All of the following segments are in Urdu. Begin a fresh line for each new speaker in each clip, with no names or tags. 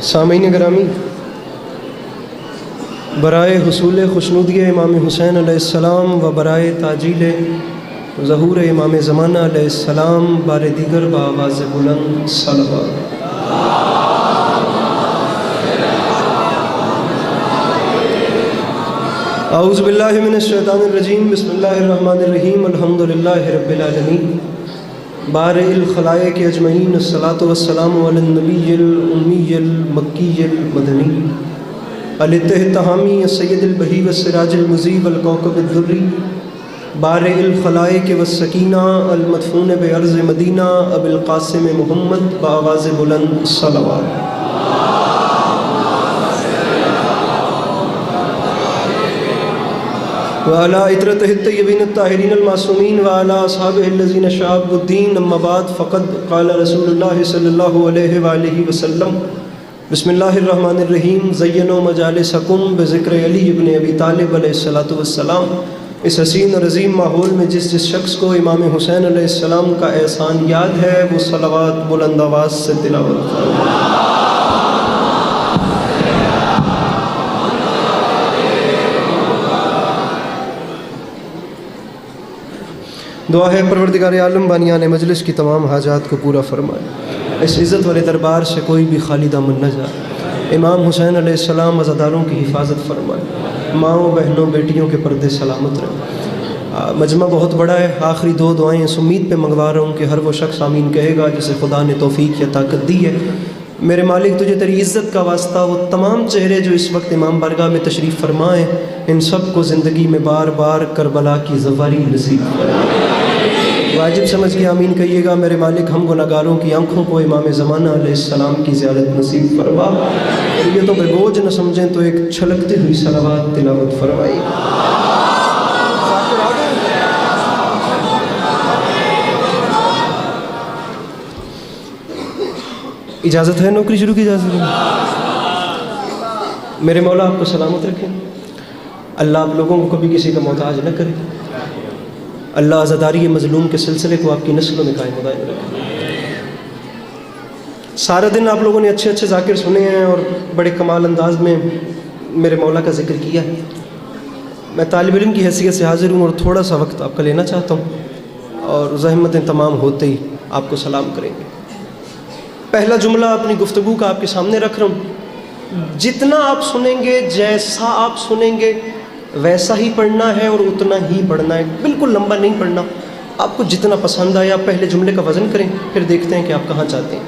سامعین گرامی، برائے حصول خوشنودی امام حسین علیہ السلام و برائے تعجیل ظہور امام زمانہ علیہ السلام بار دیگر بآواز بلند صلوات۔ اعوذ باللہ من الشیطان الرجیم، بسم اللہ الرحمن الرحیم، الحمدللہ رب العالمین، بارئ الخلائق اجمعین، الصلاۃ والسلام علی النبی الامی المکی المدنی الاتحامی السید البہی والسراج المضیء والکوكب الدری، بارئ الخلائق والسکینہ المدفون بارض مدینہ ابی القاسم محمد بآواز بلند صلوات۔ وعلى عطرته الطيبين الطاهرين المعصومين وعلى أصحابه الذين شابوا الدين، أما بعد، فقد قال رسول الله صلى الله عليه وآله وسلم، بسم الله الرحمن الرحیم، زینوا مجالسکم بذکر علی ابن ابی طالب علیہ الصلاۃ والسلام۔ اس حسین اور عظیم ماحول میں جس شخص کو امام حسین علیہ السلام کا احسان یاد ہے، وہ صلوات بلند آواز سے تلاوت فرمائے۔ دعا ہے پروردگار عالم بانیان مجلس کی تمام حاجات کو پورا فرمائے، اس عزت والے دربار سے کوئی بھی خالی دامن نہ جائے۔ امام حسین علیہ السلام عزاداروں کی حفاظت فرمائے، ماؤں بہنوں بیٹیوں کے پردے سلامت رہے۔ مجمع بہت بڑا ہے، آخری دو دعائیں اس امید پہ منگوا رہا ہوں کہ ہر وہ شخص آمین کہے گا جسے خدا نے توفیق یا طاقت دی ہے۔ میرے مالک، تجھے تیری عزت کا واسطہ، وہ تمام چہرے جو اس وقت امام بارگاہ میں تشریف فرمائے، ان سب کو زندگی میں بار بار کربلا کی زواری نصیب فرمائے۔ واجب سمجھ کے آمین کہیے گا۔ میرے مالک، ہم گناہگاروں کی آنکھوں کو امام زمانہ علیہ السلام کی زیارت نصیب فرما، نیتوں پہ بوجھ نہ سمجھیں تو ایک چھلکتی ہوئی صلوات تلاوت فرمائی۔ اجازت ہے نوکری شروع کی اجازت ہے؟ میرے مولا آپ کو سلامت رکھیں، اللہ آپ لوگوں کو کبھی کسی کا محتاج نہ کرے، اللہ عزاداری مظلوم کے سلسلے کو آپ کی نسلوں میں قائم دائم رکھے۔ سارا دن آپ لوگوں نے اچھے اچھے ذاکر سنے ہیں اور بڑے کمال انداز میں میرے مولا کا ذکر کیا ہے۔ میں طالب علم کی حیثیت سے حاضر ہوں اور تھوڑا سا وقت آپ کا لینا چاہتا ہوں، اور زحمتیں تمام ہوتے ہی آپ کو سلام کریں گے۔ پہلا جملہ اپنی گفتگو کا آپ کے سامنے رکھ رہا ہوں، جتنا آپ سنیں گے، جیسا آپ سنیں گے ویسا ہی پڑھنا ہے اور اتنا ہی پڑھنا ہے، بالکل لمبا نہیں پڑھنا۔ آپ کو جتنا پسند آیا پہلے جملے کا وزن کریں، پھر دیکھتے ہیں کہ آپ کہاں چاہتے ہیں۔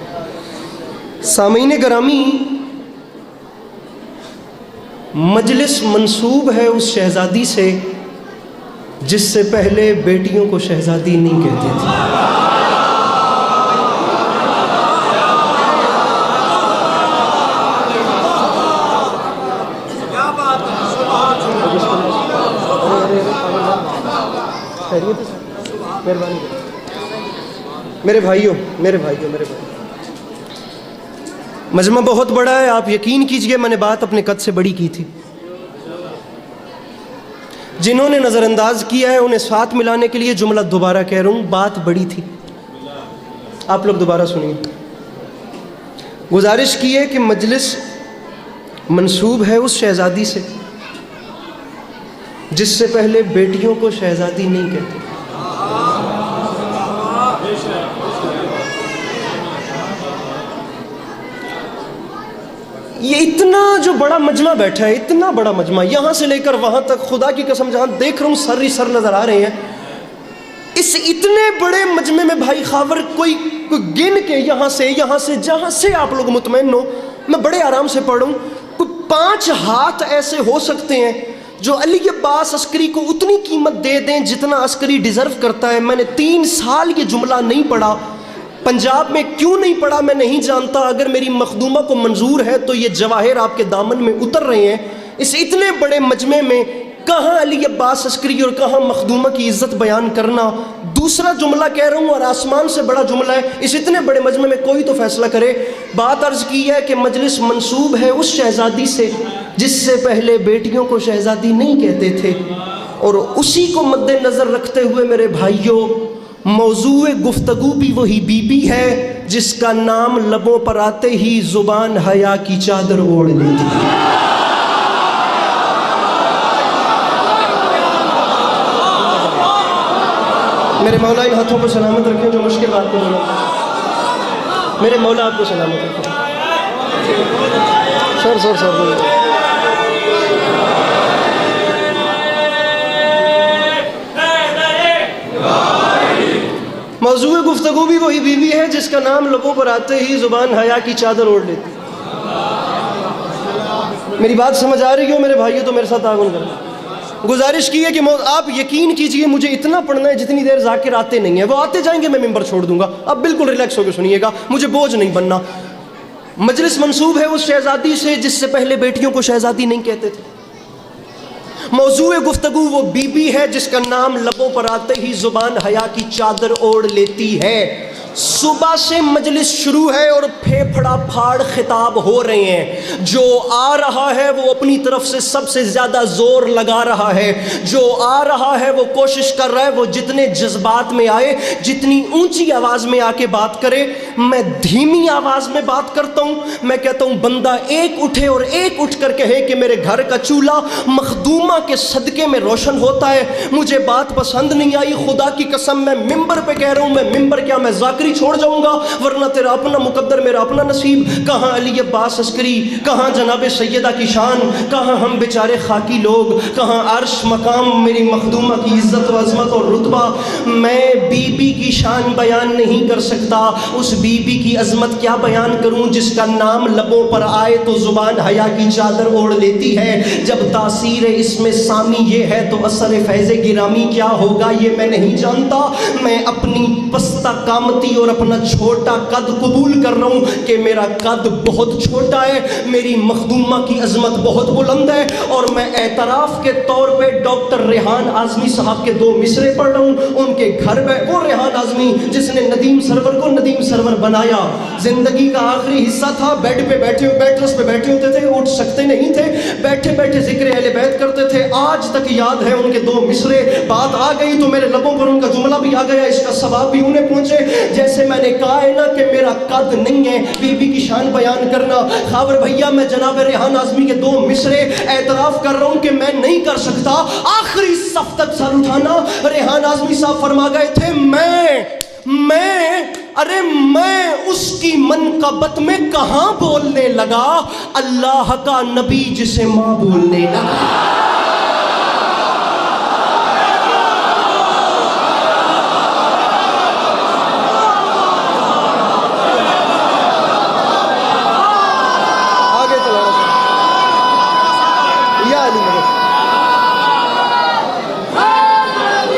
سامعین گرامی، مجلس منسوب ہے اس شہزادی سے جس سے پہلے بیٹیوں کو شہزادی نہیں کہتے تھے۔ میرے بھائیوں، مجمع بہت بڑا ہے، آپ یقین کیجئے میں نے بات اپنے قد سے بڑی کی تھی۔ جنہوں نے نظر انداز کیا ہے انہیں ساتھ ملانے کے لیے جملہ دوبارہ کہہ رہا ہوں، بات بڑی تھی۔ آپ لوگ دوبارہ سنیے۔ گزارش کی ہے کہ مجلس منسوب ہے اس شہزادی سے جس سے پہلے بیٹیوں کو شہزادی نہیں کہتے۔ یہ اتنا جو بڑا مجمع بیٹھا ہے، اتنا بڑا مجمع، یہاں سے لے کر وہاں تک، خدا کی قسم جہاں دیکھ رہا ہوں سر ہی سر نظر آ رہے ہیں۔ اس اتنے بڑے مجمع میں بھائی خاور کوئی گن کے یہاں سے جہاں سے آپ لوگ مطمئن ہو، میں بڑے آرام سے پڑھوں، کوئی 5 ہاتھ ایسے ہو سکتے ہیں جو علی عباس عسکری کو اتنی قیمت دے دیں جتنا عسکری ڈیزرو کرتا ہے۔ میں نے 3 سال یہ جملہ نہیں پڑھا، پنجاب میں کیوں نہیں پڑھا میں نہیں جانتا، اگر میری مخدومہ کو منظور ہے تو یہ جواہر آپ کے دامن میں اتر رہے ہیں۔ اس اتنے بڑے مجمع میں کہاں علی عباس عسکری اور کہاں مخدومہ کی عزت بیان کرنا۔ دوسرا جملہ کہہ رہا ہوں اور آسمان سے بڑا جملہ ہے، اس اتنے بڑے مجمع میں کوئی تو فیصلہ کرے۔ بات عرض کی ہے کہ مجلس منسوب ہے اس شہزادی سے جس سے پہلے بیٹیوں کو شہزادی نہیں کہتے تھے، اور اسی کو مد نظر رکھتے ہوئے میرے بھائیوں، موضوع گفتگو بھی وہی بیوی ہے جس کا نام لبوں پر آتے ہی زبان حیا کی چادر اوڑھ لیتی ہے. میرے مولا ان ہاتھوں کو سلامت رکھیں جو مشکل بات کو بولا. میرے مولا آپ کو سلامت رکھیں. سر موضوع گفتگو بھی وہی بیوی ہے جس کا نام لبوں پر آتے ہی زبان حیا کی چادر اوڑھ لیتی. میری بات سمجھ آ رہی ہو میرے بھائیو تو میرے ساتھ تعاون کرنا. گزارش کی ہے کہ آپ یقین کیجئے مجھے اتنا پڑھنا ہے جتنی دیر ذاکر آتے نہیں ہیں. وہ آتے جائیں گے میں ممبر چھوڑ دوں گا. اب بالکل ریلیکس ہو کے سنیے گا, مجھے بوجھ نہیں بننا. مجلس منسوب ہے اس شہزادی سے جس سے پہلے بیٹیوں کو شہزادی نہیں کہتے تھے. موضوع گفتگو وہ بیوی ہے جس کا نام لبوں پر آتے ہی زبان حیا کی چادر اوڑھ لیتی ہے. صبح سے مجلس شروع ہے اور پھیپھڑا پھاڑ خطاب ہو رہے ہیں. جو آ رہا ہے وہ اپنی طرف سے سب سے زیادہ زور لگا رہا ہے. جو آ رہا ہے وہ کوشش کر رہا ہے وہ جتنے جذبات میں آئے, جتنی اونچی آواز میں آ کے بات کرے. میں دھیمی آواز میں بات کرتا ہوں. میں کہتا ہوں بندہ ایک اٹھے اور ایک اٹھ کر کہے کہ میرے گھر کا چولہا مخدومہ کے صدقے میں روشن ہوتا ہے. مجھے بات پسند نہیں آئی, خدا کی قسم میں ممبر پہ کہہ رہا ہوں, میں ممبر کیا میں ذاکری چھوڑ جاؤں گا, ورنہ تیرا اپنا مقدر میرا اپنا نصیب. کہاں علی عباس عسکری, کہاں جناب سیدہ کی شان, کہاں ہم بیچارے خاکی لوگ, کہاں عرش مقام میری مخدومہ کی عزت و عظمت اور رتبہ. میں بی بی کی شان بیان نہیں کر سکتا, اس بی بی کی عظمت کیا بیان کروں جس کا نام لبوں پر آئے تو زبان حیا کی چادر اوڑھ لیتی ہے. جب تاثیر اس میں سامی یہ ہے تو اثر فیض گرامی کیا ہوگا یہ میں نہیں جانتا. میں اپنی پستہ قامتی اور اپنا چھوٹا قد قبول کر رہا ہوں کہ میرا قد بہت چھوٹا ہے, میری مخدومہ کی عظمت بہت بلند ہے. اور میں اعتراف کے طور پہ ڈاکٹر ریحان اعظمی صاحب کے 2 مصرے پڑھ رہا ہوں. ان کے گھر میں وہ ریحان اعظمی جس نے ندیم سرور کو ندیم سرور بنایا. زندگی کا آخری حصہ تھا, بیڈ پہ بیٹھے بیٹرس پہ بیٹھے ہوتے تھے, اٹھ سکتے نہیں تھے, بیٹھے بیٹھے ذکر اہل بیت کرتے تھے. آج تک یاد ہے ان کے 2 مصرے. بات آ گئی تو میرے لبوں پر ان کا جملہ بھی آ گیا, اس کا ثواب بھی انہیں پہنچے. جیسے میں نے کہا ہے نا کہ میرا قد نہیں ہے بی بی کی شان بیان کرنا. خاور بھیا میں جناب ریحان اعظمی کے 2 مصرے اعتراف کر رہا ہوں کہ میں نہیں کر سکتا. آخری صف تک سر اٹھانا. ریحان اعظمی صاحب فرما گئے تھے میں اس کی منقبت میں کہاں بولنے لگا, اللہ کا نبی جسے ماں بولنے لگا.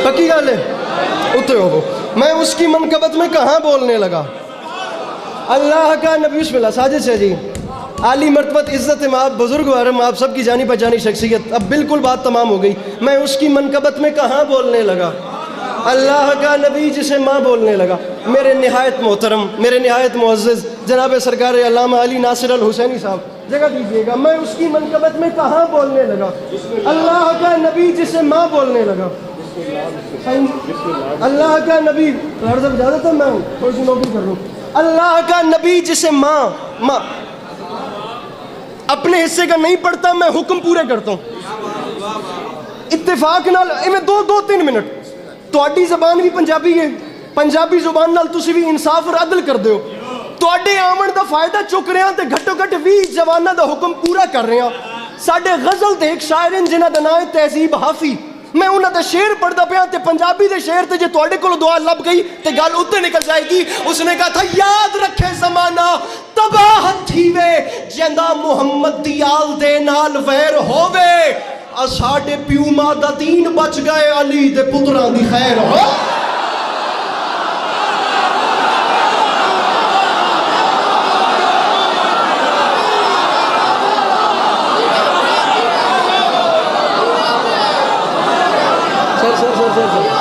پکی گل ہے اترے ہو. میں اس کی منقبت میں کہاں بولنے لگا, اللہ کا نبی. بسم اللہ ساجد سے جی, عالی مرتبت عزت مآب بزرگ وارم آپ سب کی جانی پہچانی شخصیت. اب بالکل بات تمام ہو گئی. میں اس کی منقبت میں کہاں بولنے لگا, اللہ کا نبی جسے ماں بولنے لگا. میرے نہایت محترم, میرے نہایت معزز جناب سرکار علامہ علی ناصر الحسینی صاحب جگہ دیجیے گا. میں اس کی منقبت میں کہاں بولنے لگا, اللہ کا نبی جسے ماں بولنے لگا. اللہ کا نبی اجازت ہے, میں تھوڑی سی نوکری کر لوں. اللہ کا نبی جسے ماں اپنے حصے کا نہیں پڑھتا, میں حکم پورے کرتا ہوں اتفاق نال. میں 2-3 منٹ تہاڈی زبان بھی پنجابی ہے, پنجابی زبان نال تسی بھی انصاف اور عدل کر دیو. تہاڈے آمن دا فائدہ چک رہے ہیں تے گھٹو گھٹ 20 جواناں دا حکم پورا کر رہے ہیں. ساڈے غزل دے ایک شاعر ہیں جنہاں دا نام ہے تہذیب حافی. میں انہاں دا شعر پڑھدا پیا تے پنجابی دے شعر تے جے تہاڈے کول دعا لب گئی تے گل اوتے نکل جائے گی. اس نے کہا تھا یاد رکھے زمانہ تباہ تھیوے جیندا محمد دی آل دے نال ویر ہووے. ساڈے پیو ماں دا دین بچ گئے علی دے پتراں دی خیر ہو.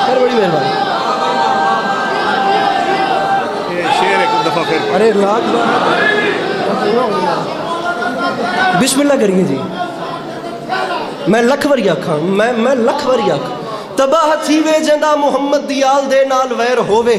سر بڑی مہربانی. ارے بسم اللہ کریے جی. میں لکھ واری آکھاں, میں لکھ واری آکھاں تباہ تھی وے جندا محمد دیال دے نال ویر ہووے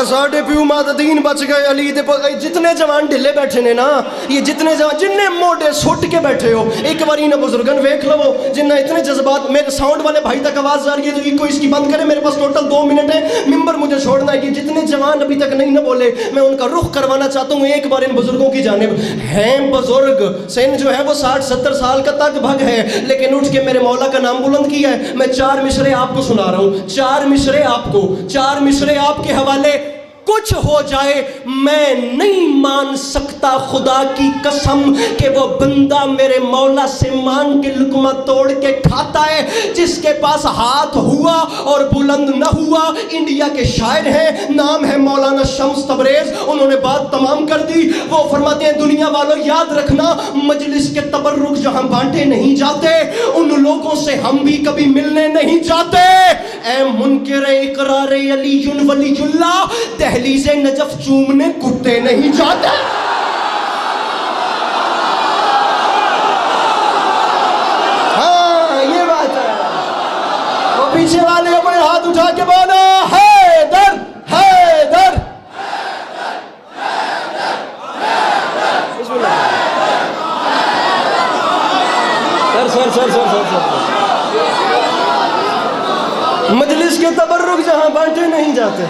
ساڈے پیو مات دین بچ گئے علی دے جتنے جوان ڈھلے بیٹھے نے نا یہ جتنے جوان جننے موڈے سٹ کے بیٹھے ہو ایک بار انہیں بزرگن ویکھ لو جنہ اتنے جذبات میرے ساؤنڈ والے بھائی تک آواز جا رہی ہے تو ایک کو اس کی بند کرے میرے پاس ٹوٹل 2 منٹ ہے ممبر مجھے چھوڑنا ہے کہ جتنے جوان ابھی تک نہیں نہ بولے میں ان کا رخ کروانا چاہتا ہوں ایک بار ان بزرگوں کی جانب ہیں بزرگ سن جو ہے وہ 60-70 سال کا تک بھگ ہے لیکن اٹھ کے میرے مولا کا نام بلند کیا ہے میں 4 مصرے آپ کو سنا رہا ہوں 4 مصرے آپ کو 4 مصرے آپ کے حوالے کچھ ہو جائے میں نہیں مان سکتا خدا کی قسم کہ وہ بندہ میرے مولا سے مانگ کے لقمہ توڑ کے کھاتا ہے جس کے پاس ہاتھ ہوا اور بلند نہ ہوا انڈیا کے شاعر ہیں نام ہے مولانا شمس تبریز انہوں نے بات تمام کر دی وہ فرماتے ہیں دنیا والوں یاد رکھنا مجلس کے تبرک جہاں بانٹے نہیں جاتے ان لوگوں سے ہم بھی کبھی ملنے نہیں جاتے اے منکر اقرار علی ولی اللہ دہلیز نجف چومنے کتے نہیں جاتے ہاں یہ بات ہے وہ پیچھے والے اپنے ہاتھ اٹھا کے بولا حیدر حیدر سر مجلس کے تبرک جہاں بانٹے نہیں جاتے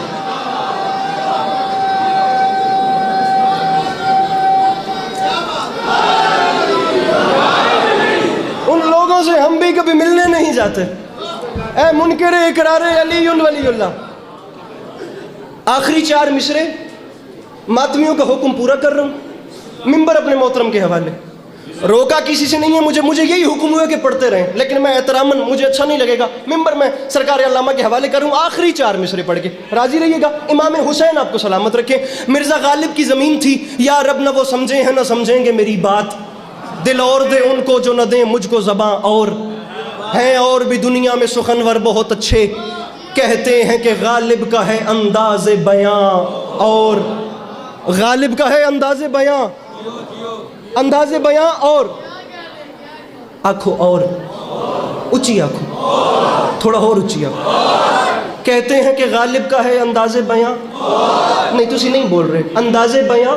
ان لوگوں سے ہم بھی کبھی ملنے نہیں جاتے اے منکر اقرار علی ولی اللہ آخری 4 مصرے ماتمیوں کا حکم پورا کر رہا ہوں ممبر اپنے محترم کے حوالے روکا کسی سے نہیں ہے مجھے یہی حکم ہوا کہ پڑھتے رہیں لیکن میں احتراماً مجھے اچھا نہیں لگے گا ممبر میں سرکار علامہ کے حوالے کروں آخری 4 مصرے پڑھ کے راضی رہیے گا امام حسین آپ کو سلامت رکھے مرزا غالب کی زمین تھی یا رب نہ وہ سمجھیں ہیں نہ سمجھیں گے میری بات دل اور دے ان کو جو نہ دیں مجھ کو زباں اور ہیں اور بھی دنیا میں سخنور بہت اچھے کہتے ہیں کہ غالب کا ہے انداز بیاں اور غالب کا ہے انداز بیاں اور آنکھوں اور اچھی آنکھوں تھوڑا اور اچھی آنکھوں کہتے ہیں کہ غالب کا ہے انداز بیاں نہیں تسی نہیں بول رہے انداز بیاں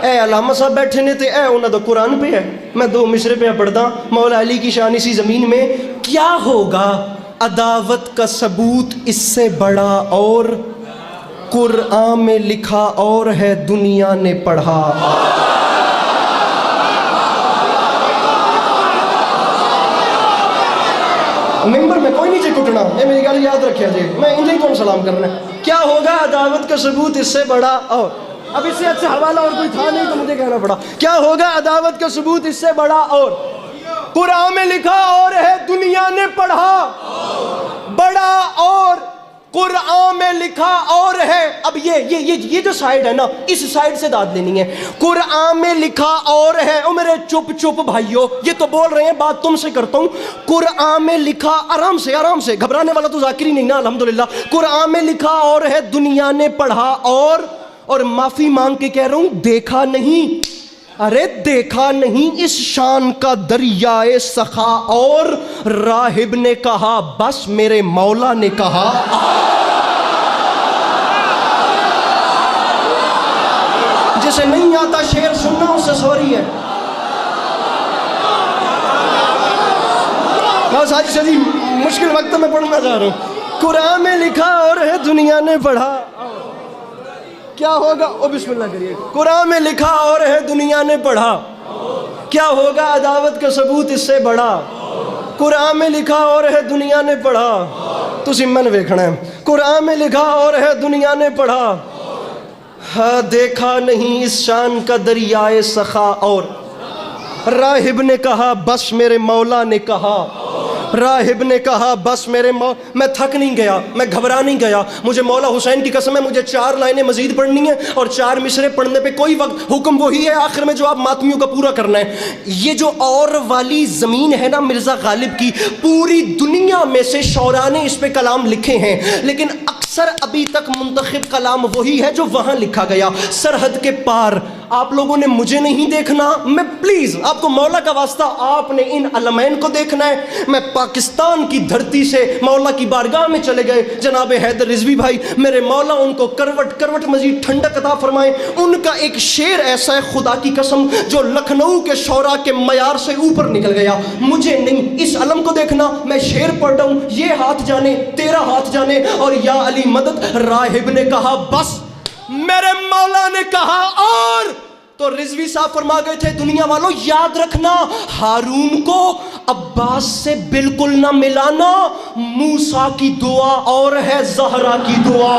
اے علامہ صاحب بیٹھے نے تے اے انہاں دا قرآن پہ ہے میں 2 مصرے پہ پڑھدا مولا علی کی شان اسی زمین میں کیا ہوگا عداوت کا ثبوت اس سے بڑا اور قرآن میں لکھا اور ہے دنیا نے پڑھا ممبر میں کوئی نہیں جی کٹنا یہ میری گل یاد رکھیا جی میں انجھے کون سلام کرنا ہے کیا ہوگا عداوت کا ثبوت اس سے بڑا اور اب اس سے اچھا حوالہ اور کوئی تھا نہیں تو مجھے کہنا پڑا کیا ہوگا عداوت کا ثبوت اس سے بڑا اور قرآن میں لکھا اور ہے دنیا نے پڑھا بڑا اور قرآن میں لکھا اور ہے اب یہ جو سائیڈ ہے نا اس سائیڈ سے داد لینی ہے قرآن میں لکھا اور ہے او میرے چپ بھائیو یہ تو بول رہے ہیں بات تم سے کرتا ہوں قرآن میں لکھا آرام سے گھبرانے والا تو ذاکری نہیں نا الحمدللہ قرآن میں لکھا اور ہے دنیا نے پڑھا اور معافی مانگ کے کہہ رہا ہوں دیکھا نہیں ارے دیکھا نہیں اس شان کا دریائے سخا اور راہب نے کہا بس میرے مولا نے کہا جسے نہیں آتا شعر سننا اس سے سوری ہے ساتھی ساتھی مشکل وقت میں پڑھنا چاہ رہا ہوں قرآن میں لکھا اور ہے دنیا نے پڑھا کیا ہوگا او بسم اللہ کریے قرآن میں لکھا اور ہے دنیا نے پڑھا کیا ہوگا عداوت کا ثبوت اس سے بڑا قرآن میں لکھا اور ہے دنیا نے پڑھا تسی من ویکھنا ہے قرآن میں لکھا اور ہے دنیا نے پڑھا ہاں دیکھا نہیں اس شان کا دریائے سخا اور راہب نے کہا بس میرے مولا نے کہا راہب نے کہا بس میرے میں تھک نہیں گیا میں گھبرا نہیں گیا مجھے مولا حسین کی قسم ہے مجھے 4 لائنیں مزید پڑھنی ہیں اور 4 مصرے پڑھنے پہ کوئی وقت حکم وہی ہے آخر میں جو آپ ماتمیوں کا پورا کرنا ہے یہ جو اور والی زمین ہے نا مرزا غالب کی پوری دنیا میں سے شعراء نے اس پہ کلام لکھے ہیں لیکن اکثر ابھی تک منتخب کلام وہی ہے جو وہاں لکھا گیا سرحد کے پار آپ لوگوں نے مجھے نہیں دیکھنا. میں پلیز آپ کو مولا کا واسطہ آپ نے ان علمین کو دیکھنا ہے. میں پاکستان کی دھرتی سے مولا کی بارگاہ میں چلے گئے جناب حیدر رضوی بھائی, میرے مولا ان کو کروٹ کروٹ مزید ٹھنڈک عطا فرمائیں. ان کا ایک شعر ایسا ہے خدا کی قسم جو لکھنؤ کے شعراء کے معیار سے اوپر نکل گیا. مجھے نہیں اس علم کو دیکھنا, میں شعر پڑھ رہا ہوں, یہ ہاتھ جانے تیرا ہاتھ جانے, اور یا علی مدد. راہب نے کہا بس, میرے مولا نے کہا اور, تو رضوی صاحب فرما گئے تھے دنیا والوں یاد رکھنا ہارون کو عباس سے بالکل نہ ملانا, موسیٰ کی دعا اور ہے زہرا کی دعا.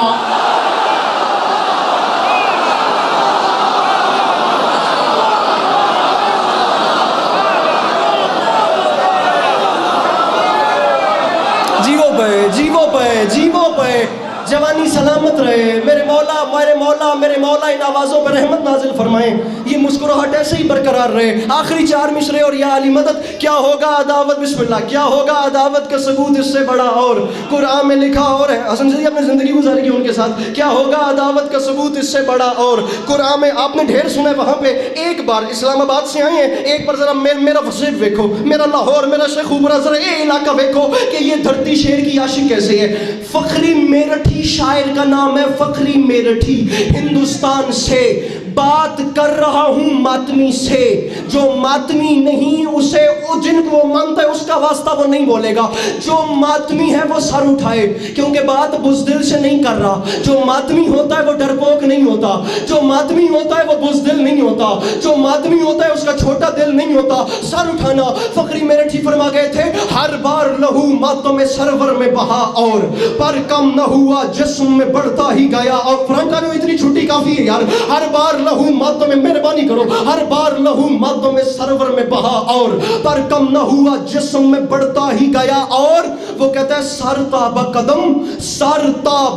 جیو پہ جوانی سلامت رہے. میرے مولا ان آوازوں پر رحمت نازل فرمائیں. یہ مسکراہٹ ایسے ہی برقرار رہے. آخری 4 مصرے اور یا علی مدد. کیا ہوگا عداوت, بسم اللہ, کیا ہوگا عداوت کا ثبوت اس سے بڑا اور, قرآن میں لکھا اور ہے. حسن جی اپنے زندگی گزاری کی ان کے ساتھ. کیا ہوگا عداوت کا ثبوت اس سے بڑا اور, قرآن میں آپ نے ڈھیر سنا ہے. وہاں پہ ایک بار اسلام آباد سے آئے ہیں, ایک بار ذرا میرا وصیب دیکھو, میرا لاہور, میرا شیخ اوپرا, ذرا یہ علاقہ دیکھو کہ یہ دھرتی شیر کی عاشق کیسے ہے. فخری میرٹھی شاعر کا نام ہے, فخری میرٹھی. ہندوستان سے بات کر رہا ہوں ماتمی سے, جو ماتمی نہیں اسے, جن کو وہ مانتا ہے اس کا واسطہ وہ نہیں بولے گا. جو ماتمی ہے وہ سر اٹھائے, کیونکہ بات بزدل سے نہیں کر رہا. جو ماتمی ہوتا ہے وہ ڈرپوک نہیں ہوتا, جو ماتمی ہوتا ہے وہ بزدل نہیں ہوتا, جو ماتمی ہوتا ہے اس کا چھوٹا دل نہیں ہوتا. سر اٹھانا. فخری میرٹھی فرما گئے تھے ہر بار لہو ماتم سرور میں بہا اور پر کم نہ ہوا جسم میں بڑھتا ہی گیا. اور فرانکا میں اتنی چھٹی کافی ہے یار. ہر بار لہو ماتم میں, مہربانی کرو, ہر بار لہو ماتم سرور میں بہا اور پر کم نہ ہوا جسم میں بڑھتا ہی گیا. اور وہ کہتا ہے سارتا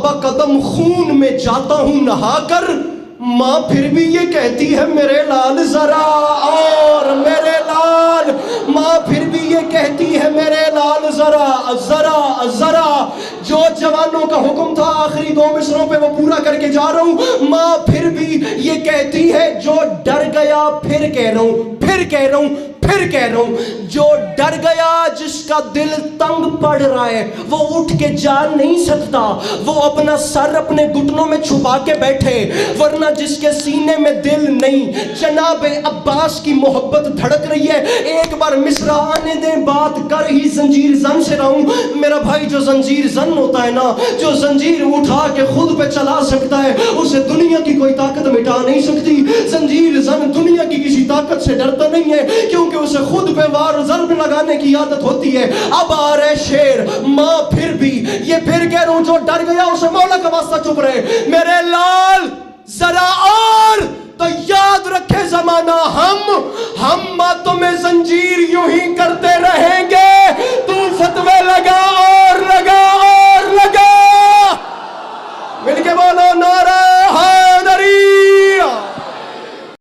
بقدم خون میں جاتا ہوں نہا کر, ماں پھر بھی یہ کہتی ہے میرے لال ذرا اور, میرے لال, ماں پھر بھی یہ کہتی ہے میرے لال ذرا ذرا ذرا. جو جوانوں کا حکم تھا آخری 2 مصروں پہ وہ پورا کر کے جا رہا ہوں. ماں پھر بھی یہ کہتی ہے جو ڈر گیا پھر کہہ رہا ہوں, پھر کہہ رہا ہوں, پھر کہہ رہا ہوں, جو ڈر گیا جس کا دل تنگ پڑ رہا ہے وہ اٹھ کے جا نہیں سکتا, وہ اپنا سر اپنے گھٹنوں میں چھپا کے بیٹھے. ورنہ جس کے سینے میں دل نہیں, جناب عباس کی محبت دھڑک رہی ہے. ایک بار مصرع آنے دیں, بات کر ہی زنجیر زن سے رہوں. میرا بھائی جو زنجیر زن ہوتا ہے نا, جو زنجیر اٹھا کے خود پہ چلا سکتا ہے, اسے دنیا کی کوئی طاقت مٹا نہیں سکتی. زنجیر زن دنیا کی کسی طاقت سے ڈرتا نہیں ہے, کیونکہ اسے خود پہ وار ضرب لگانے کی عادت ہوتی ہے. اب آ رہے شیر, ماں پھر بھی, یہ پھر کہہ رہا ہوں جو ڈر گیا اسے مولا کا واسطہ چپ رہے. میرے لال ذرا اور, تو یاد رکھے زمانہ ہم ماتوں میں زنجیر یوں ہی کرتے رہیں گے. تو فتوے لگا اور لگا اور لگا, مل کے بولو نعرہ